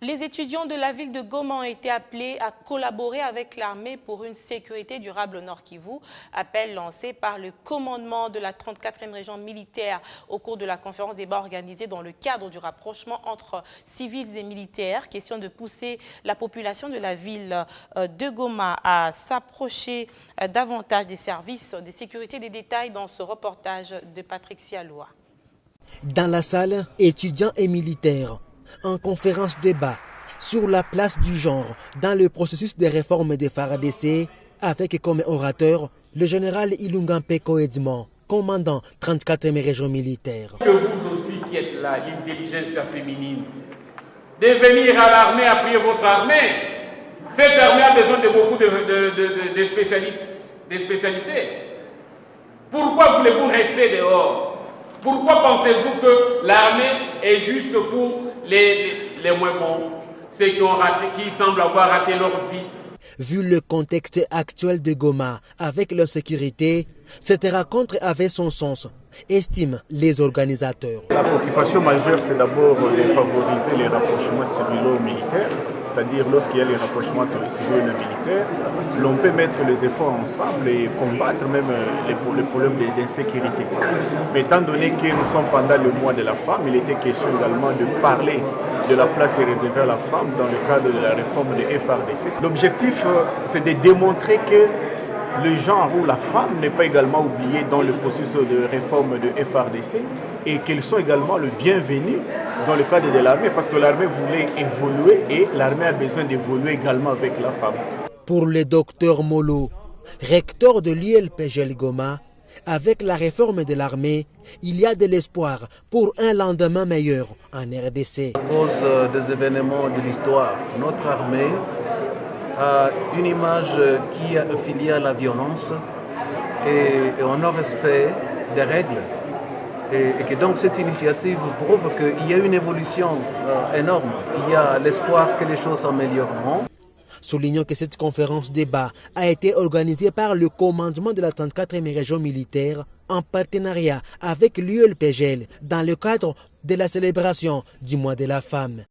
Les étudiants de la ville de Goma ont été appelés à collaborer avec l'armée pour une sécurité durable au Nord Kivu. Appel lancé par le commandement de la 34e région militaire au cours de la conférence débat organisée dans le cadre du rapprochement entre civils et militaires. Question de pousser la population de la ville de Goma à s'approcher davantage des services de sécurité. Des détails dans ce reportage de Patrick Sialoua. Dans la salle, étudiants et militaires, en conférence débat sur la place du genre dans le processus de réforme des FARDC, avec comme orateur le général Ilunga Mpeko Edmond, commandant 34e région militaire. Que vous aussi qui êtes là, l'intelligence féminine, de venir à l'armée, appuyer votre armée. Cette armée a besoin de beaucoup de spécialités. Pourquoi voulez-vous rester dehors? Pourquoi pensez-vous que l'armée est juste pour les moins bons, ceux qui semblent avoir raté leur vie? Vu le contexte actuel de Goma avec leur sécurité, cette rencontre avait son sens, estiment les organisateurs. La préoccupation majeure, c'est d'abord de favoriser les rapprochements civilo-militaires, c'est-à-dire lorsqu'il y a les rapprochements entre les civils et les militaires, l'on peut mettre les efforts ensemble et combattre même les problèmes d'insécurité. Mais étant donné que nous sommes pendant le mois de la femme, il était question également de parler de la place réservée à la femme dans le cadre de la réforme de FARDC. L'objectif, c'est de démontrer que le genre ou la femme n'est pas également oublié dans le processus de réforme de FARDC et qu'elles sont également le bienvenu dans le cadre de l'armée parce que l'armée voulait évoluer et l'armée a besoin d'évoluer également avec la femme. Pour le docteur Molo, recteur de l'ILPGL Goma, avec la réforme de l'armée, il y a de l'espoir pour un lendemain meilleur en RDC. À cause des événements de l'histoire, notre armée a une image qui est affiliée à la violence et au non-respect des règles. Et que donc cette initiative prouve qu'il y a une évolution énorme. Il y a l'espoir que les choses s'amélioreront. Soulignons que cette conférence débat a été organisée par le commandement de la 34e région militaire en partenariat avec l'ULPGL dans le cadre de la célébration du mois de la femme.